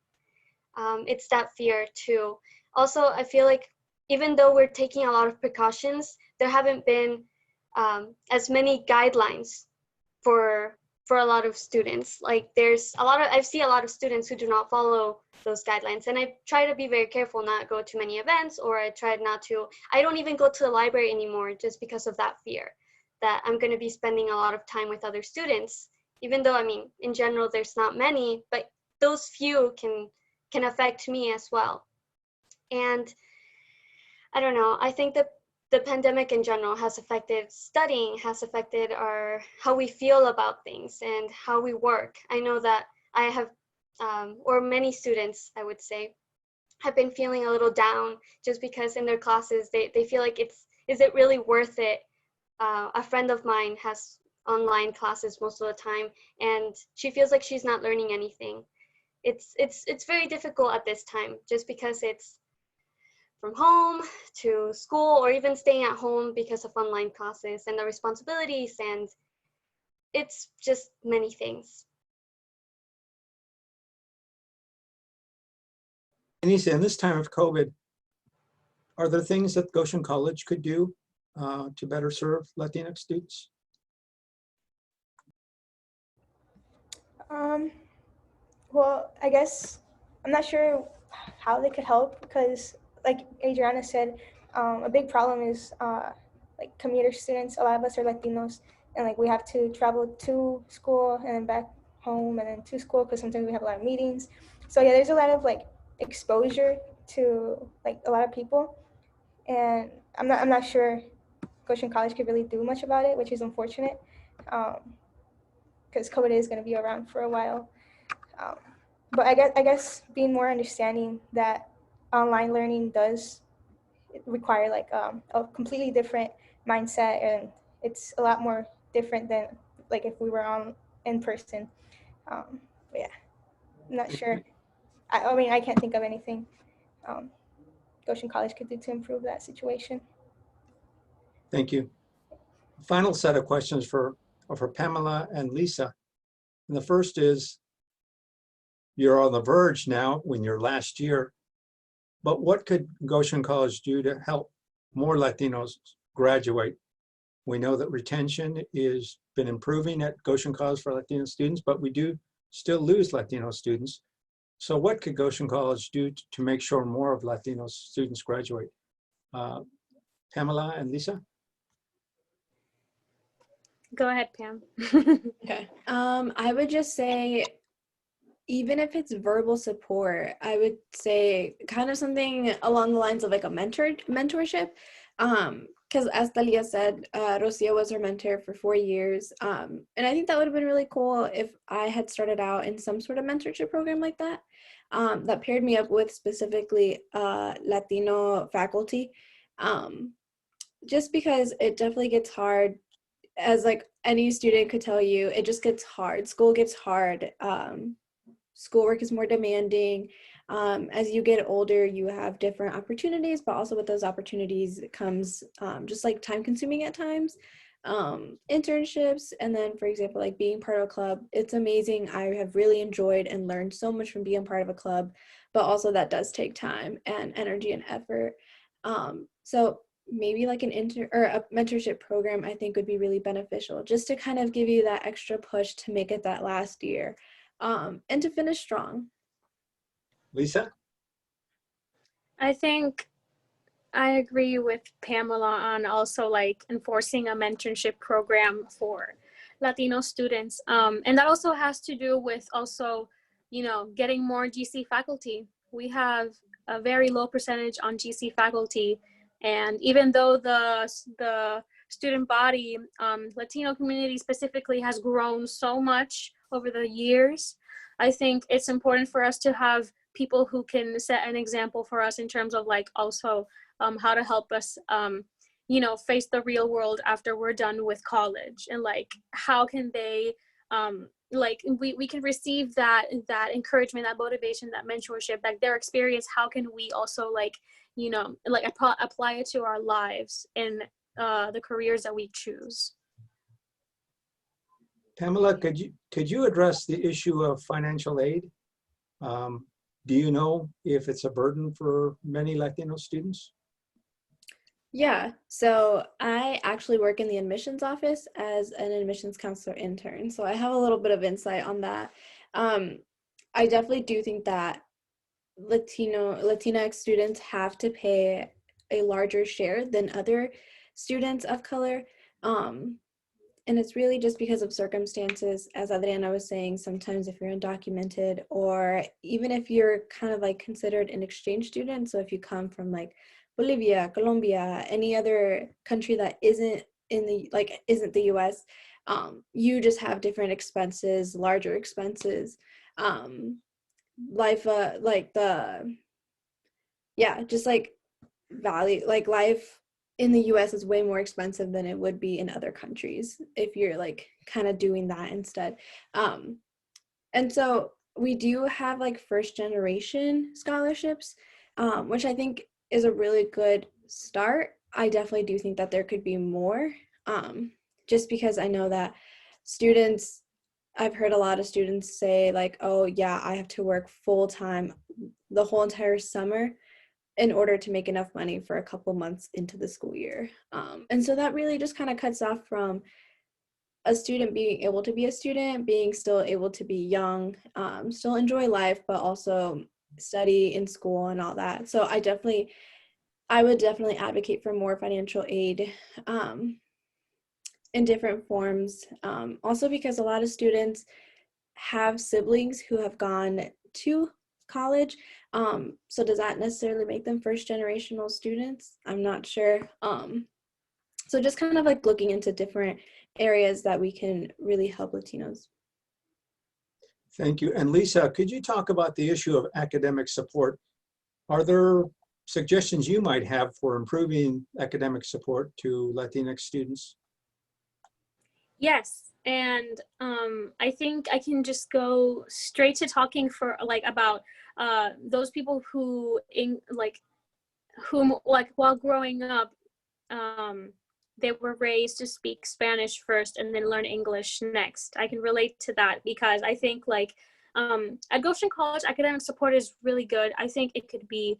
It's that fear too. Also, I feel like even though we're taking a lot of precautions, there haven't been as many guidelines for a lot of students. Like I see a lot of students who do not follow those guidelines, and I try to be very careful, not go to many events, or I don't even go to the library anymore just because of that fear that I'm going to be spending a lot of time with other students, even though, I mean, in general, there's not many, but those few can affect me as well. And I don't know, I think that the pandemic in general has affected studying, has affected how we feel about things and how we work. I know that I have, or many students, I would say, have been feeling a little down just because in their classes, they feel like is it really worth it? A friend of mine has online classes most of the time, and she feels like she's not learning anything. It's very difficult at this time, just because it's from home to school, or even staying at home because of online classes and the responsibilities, and it's just many things. Anissa, in this time of COVID, are there things that Goshen College could do to better serve Latinx students? Well, I guess I'm not sure how they could help, because like Adriana said, a big problem is like commuter students. A lot of us are Latinos, and like we have to travel to school and then back home and then to school, because sometimes we have a lot of meetings. So yeah, there's a lot of like exposure to like a lot of people, and I'm not sure Goshen College could really do much about it, which is unfortunate, because COVID is going to be around for a while. Um, but I guess being more understanding that online learning does require like a completely different mindset, and it's a lot more different than like if we were on in person. But yeah, I'm not sure. I mean, I can't think of anything um, Goshen College could do to improve that situation. Thank you. Final set of questions for Pamela and Lisa. And the first is, you're on the verge now in your last year, but what could Goshen College do to help more Latinos graduate? We know that retention has been improving at Goshen College for Latino students, but we do still lose Latino students. So what could Goshen College do to make sure more of Latino students graduate? Pamela and Lisa? Go ahead, Pam. Okay. I would just say, even if it's verbal support, I would say kind of something along the lines of like a mentorship. Because as Talia said, Rocia was her mentor for 4 years. And I think that would have been really cool if I had started out in some sort of mentorship program like that, that paired me up with specifically Latino faculty. Just because it definitely gets hard, as like any student could tell you, it just gets hard. School gets hard. Schoolwork is more demanding. As you get older, you have different opportunities, but also with those opportunities comes just like time consuming at times. Internships, and then for example, like being part of a club, it's amazing. I have really enjoyed and learned so much from being part of a club, but also that does take time and energy and effort. So maybe like an intern or a mentorship program, I think would be really beneficial, just to kind of give you that extra push to make it that last year, and to finish strong. Lisa? I think I agree with Pamela on also like enforcing a mentorship program for Latino students. And that also has to do with also, getting more GC faculty. We have a very low percentage on GC faculty. And even though the student body, Latino community specifically, has grown so much over the years, I think it's important for us to have people who can set an example for us in terms of like also how to help us, face the real world after we're done with college, and like how can they, we can receive that encouragement, that motivation, that mentorship, like their experience. How can we also apply it to our lives and the careers that we choose? Pamela, could you address the issue of financial aid? Do you know if it's a burden for many Latino students? Yeah, so I actually work in the admissions office as an admissions counselor intern, so I have a little bit of insight on that. I definitely do think that Latinx students have to pay a larger share than other students of color. And it's really just because of circumstances, as Adriana was saying. Sometimes if you're undocumented, or even if you're kind of like considered an exchange student, so if you come from like Bolivia, Colombia, any other country that isn't the US, you just have different expenses, larger expenses. Life, just like value, like life in the US is way more expensive than it would be in other countries if you're like kind of doing that instead. And so we do have like first generation scholarships, which I think is a really good start. I definitely do think that there could be more, just because I know that I've heard a lot of students say like, oh yeah, I have to work full time the whole entire summer in order to make enough money for a couple months into the school year. And so that really just kind of cuts off from a student being able to be a student, being still able to be young, still enjoy life, but also study in school and all that. So I would definitely advocate for more financial aid in different forms. Also because a lot of students have siblings who have gone to college. So does that necessarily make them first generational students? I'm not sure. So just kind of like looking into different areas that we can really help Latinos. Thank you. And Lisa, could you talk about the issue of academic support? Are there suggestions you might have for improving academic support to Latinx students? Yes, and I think I can just go straight to talking for like about those people who whom like while growing up they were raised to speak Spanish first and then learn English next. I can relate to that because I think like at Goshen College, academic support is really good. I think it could be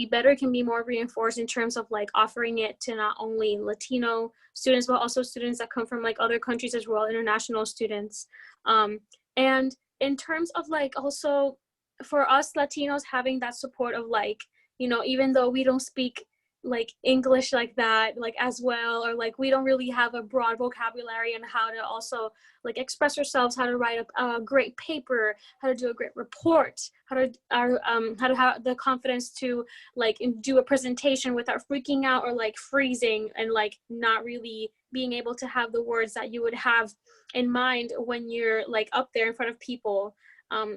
better. It can be more reinforced in terms of like offering it to not only Latino students, but also students that come from like other countries as well, international students. And in terms of like also for us Latinos having that support of like, you know, even though we don't speak like English like that, like as well, or like we don't really have a broad vocabulary on how to also like express ourselves, how to write a great paper, how to do a great report, how to have the confidence to like do a presentation without freaking out or like freezing and like not really being able to have the words that you would have in mind when you're like up there in front of people.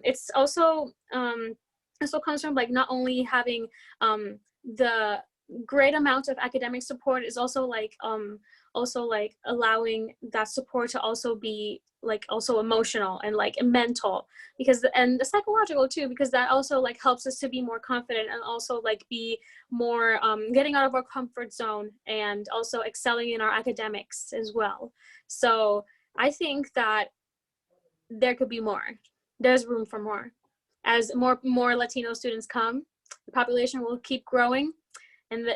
It's also comes from like not only having the great amount of academic support is also like allowing that support to also be like also emotional and like mental and the psychological too, because that also like helps us to be more confident and also like be more getting out of our comfort zone and also excelling in our academics as well. So I think that there could be more. There's room for more. As more Latino students come, the population will keep growing. And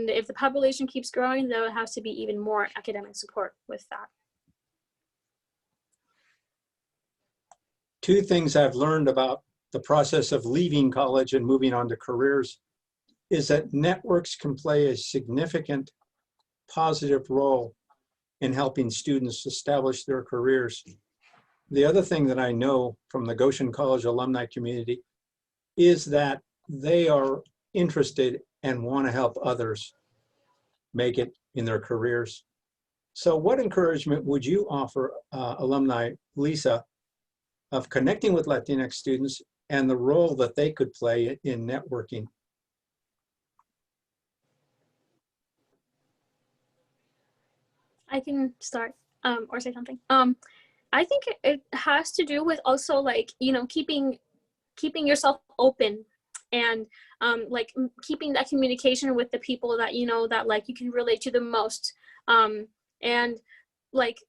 if the population keeps growing, there has to be even more academic support with that. Two things I've learned about the process of leaving college and moving on to careers is that networks can play a significant positive role in helping students establish their careers. The other thing that I know from the Goshen College alumni community is that they are interested and want to help others make it in their careers. So what encouragement would you offer alumni Lisa of connecting with Latinx students and the role that they could play in networking? I can start or say something. I think it has to do with also like, you know, keeping yourself open and like keeping that communication with the people that you know that like you can relate to the most, and like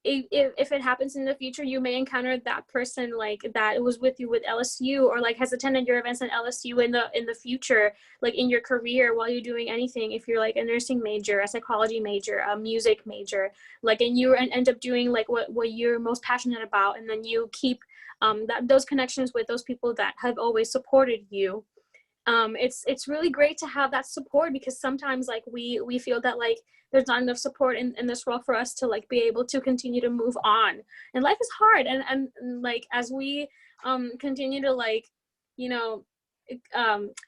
if it happens in the future, you may encounter that person like that was with you with LSU or like has attended your events at LSU in the future, like in your career while you're doing anything. If you're like a nursing major, a psychology major, a music major, like, and you end up doing like what you're most passionate about, and then you keep those connections with those people that have always supported you. It's really great to have that support, because sometimes like we feel that like there's not enough support in this world for us to like be able to continue to move on, and life is hard, and like as we continue to like, you know,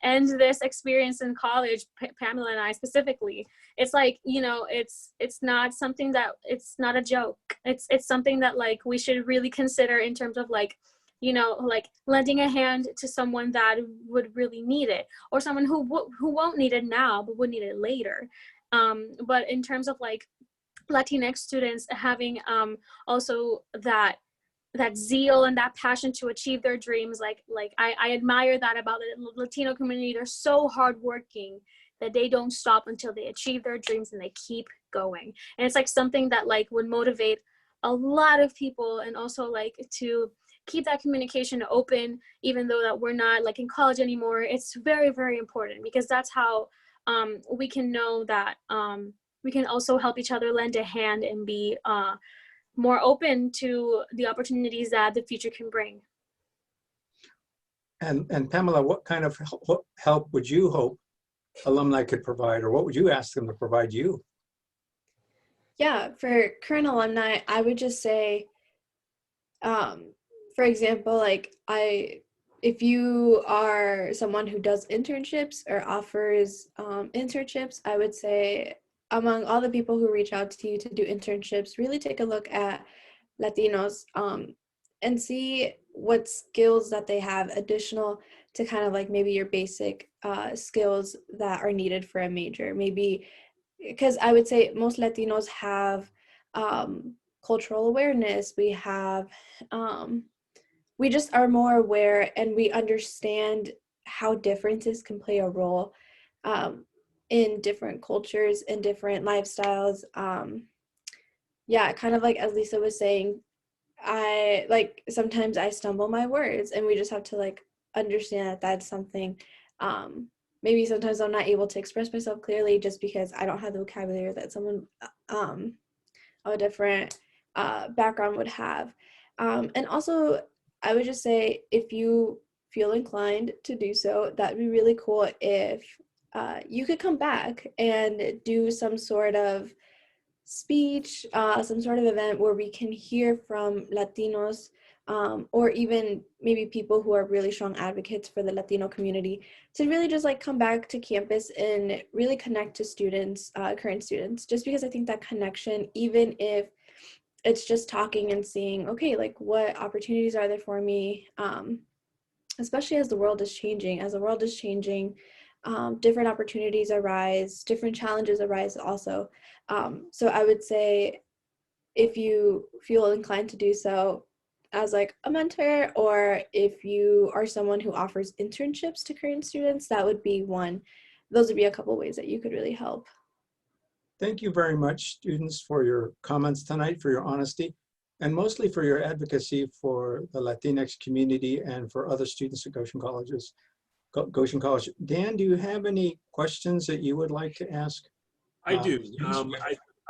end this experience in college, Pamela and I specifically, it's like, you know, it's not something that, it's not a joke, it's something that like we should really consider in terms of like, you know, like lending a hand to someone that would really need it, or someone who won't need it now but would need it later. But in terms of like Latinx students having also that zeal and that passion to achieve their dreams, like I admire that about the Latino community. They're so hardworking that they don't stop until they achieve their dreams, and they keep going. And it's like something that like would motivate a lot of people, and also like to keep that communication open, even though that we're not like in college anymore. It's very, very important, because that's how we can know that we can also help each other, lend a hand, and be more open to the opportunities that the future can bring. And Pamela, what kind of help would you hope alumni could provide, or what would you ask them to provide you? Yeah, for current alumni, I would just say, for example, like if you are someone who does internships or offers internships, I would say among all the people who reach out to you to do internships, really take a look at Latinos and see what skills that they have additional to kind of like maybe your basic skills that are needed for a major. Maybe because I would say most Latinos have cultural awareness. We just are more aware and we understand how differences can play a role in different cultures and different lifestyles. Yeah, kind of like as Lisa was saying, I like sometimes I stumble my words and we just have to like understand that that's something maybe sometimes I'm not able to express myself clearly just because I don't have the vocabulary that someone of a different background would have. And also I would just say if you feel inclined to do so, that'd be really cool if you could come back and do some sort of speech, some sort of event where we can hear from Latinos or even maybe people who are really strong advocates for the Latino community to really just like come back to campus and really connect to students, current students, just because I think that connection, even if it's just talking and seeing, okay, like what opportunities are there for me, especially as the world is changing, different opportunities arise, different challenges arise also. So I would say if you feel inclined to do so as like a mentor, or if you are someone who offers internships to current students, that would be one. Those would be a couple ways that you could really help. Thank you very much, students, for your comments tonight, for your honesty, and mostly for your advocacy for the Latinx community and for other students at Goshen College. Dan, do you have any questions that you would like to ask? I do.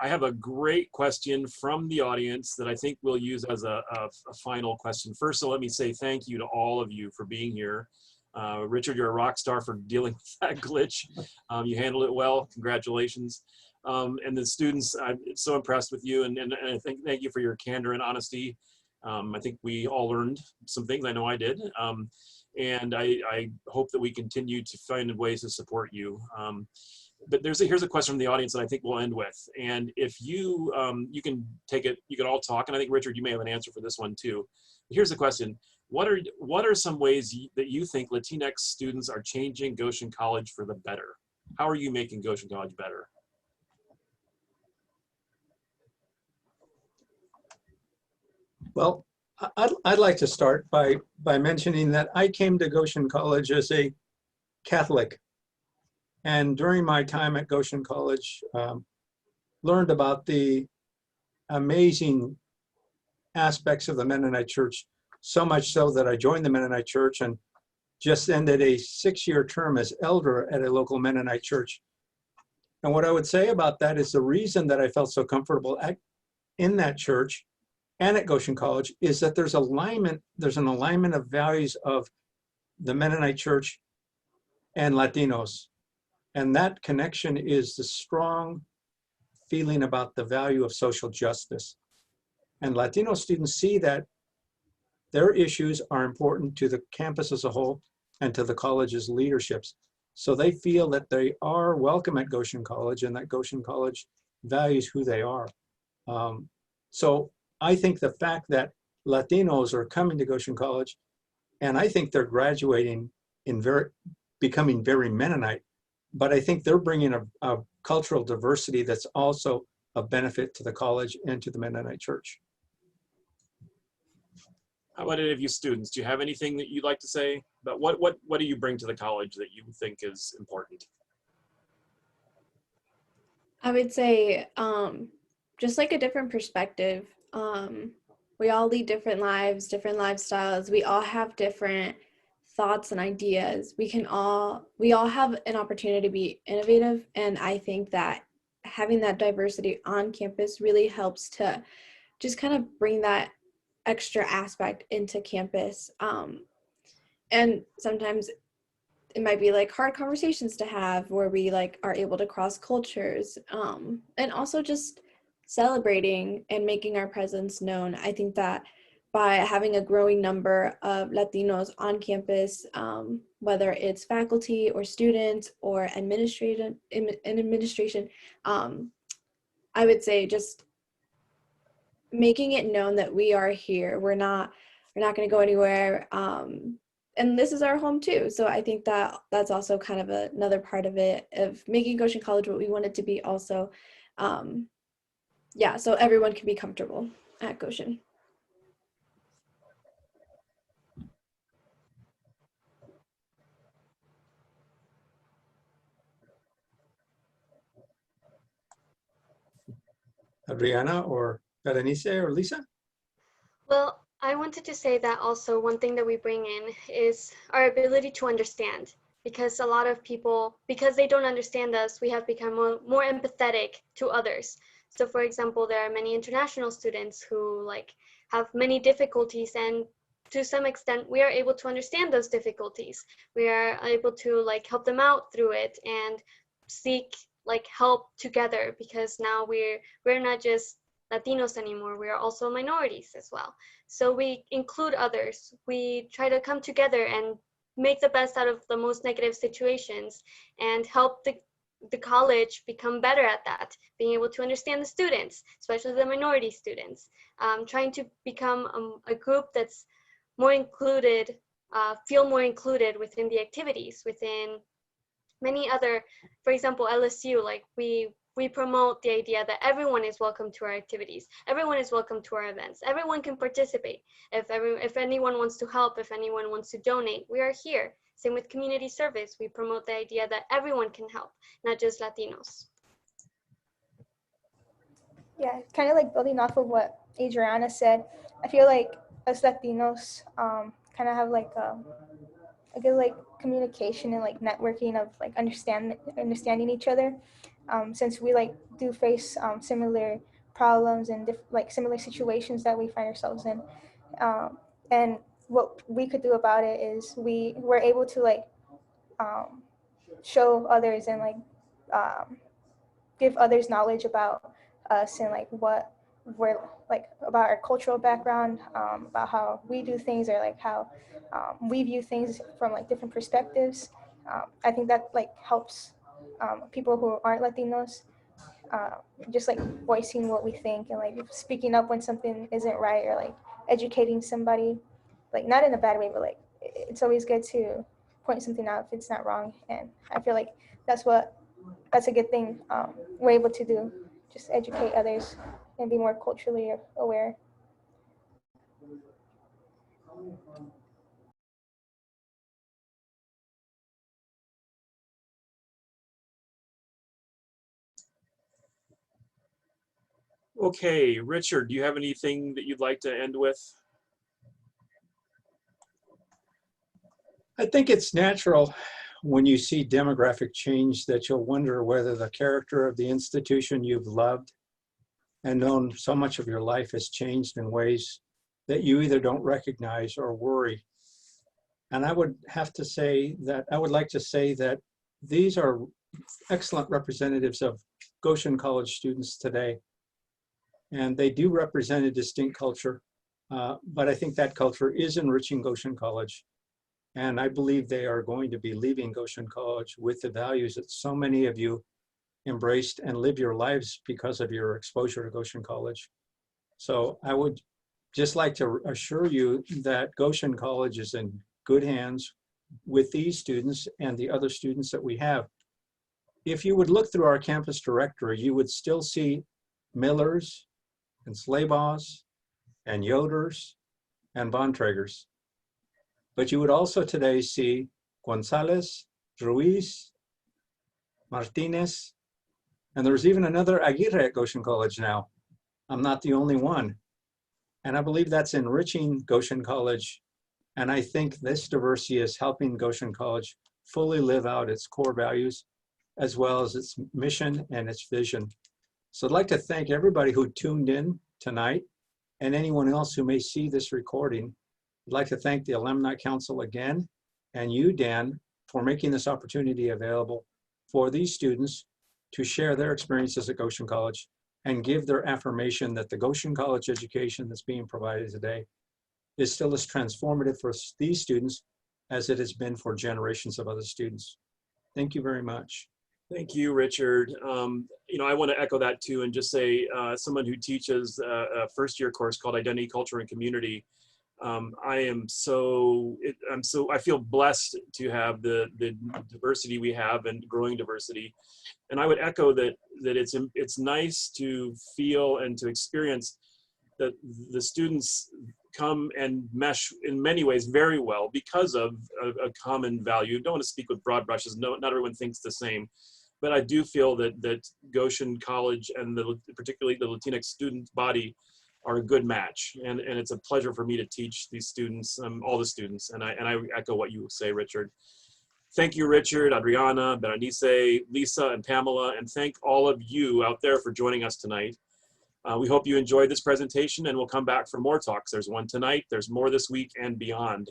I have a great question from the audience that I think we'll use as a final question. First, so let me say thank you to all of you for being here. Richard, you're a rock star for dealing with that glitch. You handled it well. Congratulations. And the students, I'm so impressed with you, and I think thank you for your candor and honesty. I think we all learned some things. I know I did. And I hope that we continue to find ways to support you. But here's a question from the audience that I think we'll end with. And if you, you can take it, you can all talk. And I think, Richard, you may have an answer for this one too. Here's the question. What are some ways that you think Latinx students are changing Goshen College for the better? How are you making Goshen College better? Well, I'd like to start by mentioning that I came to Goshen College as a Catholic. And during my time at Goshen College, learned about the amazing aspects of the Mennonite Church, so much so that I joined the Mennonite Church and just ended a 6-year term as elder at a local Mennonite church. And what I would say about that is the reason that I felt so comfortable in that church and at Goshen College is that there's an alignment of values of the Mennonite Church and Latinos. And that connection is the strong feeling about the value of social justice. And Latino students see that their issues are important to the campus as a whole and to the college's leaderships. So they feel that they are welcome at Goshen College and that Goshen College values who they are. So I think the fact that Latinos are coming to Goshen College, and I think they're graduating becoming very Mennonite, but I think they're bringing a cultural diversity that's also a benefit to the college and to the Mennonite Church. How about any of you students? Do you have anything that you'd like to say? But what do you bring to the college that you think is important? I would say just like a different perspective. We all lead different lives, different lifestyles. We all have different thoughts and ideas. We all have an opportunity to be innovative. And I think that having that diversity on campus really helps to just kind of bring that extra aspect into campus. And sometimes it might be like hard conversations to have where we like are able to cross cultures, and also just celebrating and making our presence known. I think that by having a growing number of Latinos on campus, whether it's faculty or students or administration, I would say just making it known that we are here. We're not going to go anywhere. And this is our home too. So I think that that's also kind of another part of it, of making Goshen College what we want it to be also. Yeah, so everyone can be comfortable at Goshen. Adriana or Berenice or Lisa? Well, I wanted to say that also one thing that we bring in is our ability to understand, because a lot of people, because they don't understand us, we have become more empathetic to others. So for example, there are many international students who like have many difficulties, and to some extent we are able to understand those difficulties. We are able to like help them out through it and seek like help together, because now we're not just Latinos anymore, we are also minorities as well. So we include others. We try to come together and make the best out of the most negative situations and help the college become better at that, being able to understand the students, especially the minority students, trying to become a group that's more included, feel more included within the activities, within many other, for example, LSU, like we promote the idea that everyone is welcome to our activities. Everyone is welcome to our events. Everyone can participate. If anyone wants to help, if anyone wants to donate, we are here. Same with community service. We promote the idea that everyone can help, not just Latinos. Yeah, kind of like building off of what Adriana said, I feel like us Latinos kind of have like a good like communication and like networking of like understanding each other, since we like do face similar problems and like similar situations that we find ourselves in, and what we could do about it is we're able to like show others and like give others knowledge about us and like what we're like about our cultural background, about how we do things, or like how we view things from like different perspectives. I think that like helps people who aren't Latinos, just like voicing what we think and like speaking up when something isn't right, or like educating somebody, like not in a bad way, but like it's always good to point something out if it's not wrong. And I feel like that's a good thing we're able to do, just educate others and be more culturally aware. Okay, Richard, do you have anything that you'd like to end with? I think it's natural when you see demographic change that you'll wonder whether the character of the institution you've loved and known so much of your life has changed in ways that you either don't recognize or worry. And I would like to say that these are excellent representatives of Goshen College students today. And they do represent a distinct culture, but I think that culture is enriching Goshen College. And I believe they are going to be leaving Goshen College with the values that so many of you embraced and live your lives because of your exposure to Goshen College. So I would just like to assure you that Goshen College is in good hands with these students and the other students that we have. If you would look through our campus directory, you would still see Millers and Slabaws and Yoders and Bontraggers. But you would also today see Gonzalez, Ruiz, Martinez, and there's even another Aguirre at Goshen College now. I'm not the only one. And I believe that's enriching Goshen College. And I think this diversity is helping Goshen College fully live out its core values, as well as its mission and its vision. So I'd like to thank everybody who tuned in tonight and anyone else who may see this recording. I'd like to thank the Alumni Council again, and you, Dan, for making this opportunity available for these students to share their experiences at Goshen College and give their affirmation that the Goshen College education that's being provided today is still as transformative for these students as it has been for generations of other students. Thank you very much. Thank you, Richard. You know, I want to echo that too, and just say, someone who teaches a first-year course called Identity, Culture, and Community, I feel blessed to have the diversity we have and growing diversity. And I would echo that it's nice to feel and to experience that the students come and mesh in many ways very well because of a common value. Don't want to speak with broad brushes. No, not everyone thinks the same, but I do feel that Goshen College and particularly the Latinx student body are a good match. And it's a pleasure for me to teach these students, all the students. And I echo what you say, Richard. Thank you, Richard, Adriana, Berenice, Lisa, and Pamela, and thank all of you out there for joining us tonight. We hope you enjoyed this presentation, and we'll come back for more talks. There's one tonight, there's more this week and beyond.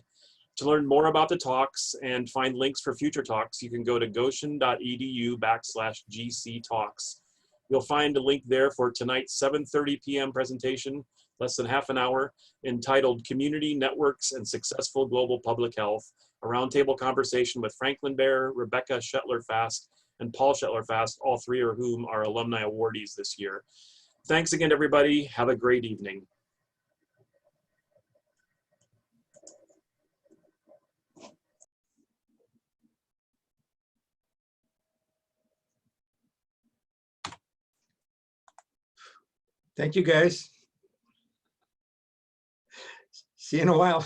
To learn more about the talks and find links for future talks, you can go to goshen.edu/GC Talks. You'll find a link there for tonight's 7:30 p.m. presentation, less than half an hour, entitled Community Networks and Successful Global Public Health, a roundtable conversation with Franklin Bear, Rebecca Shetler-Fast, and Paul Shetler-Fast, all three of whom are alumni awardees this year. Thanks again, everybody. Have a great evening. Thank you, guys. See you in a while.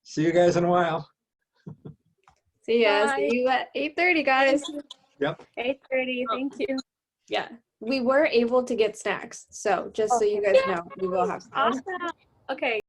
See you guys in a while. See ya. Bye. See you at 8:30, guys. Yep. 8:30. Thank you. Yeah. We were able to get snacks. So just so you guys know, we will have snacks. Awesome. Okay.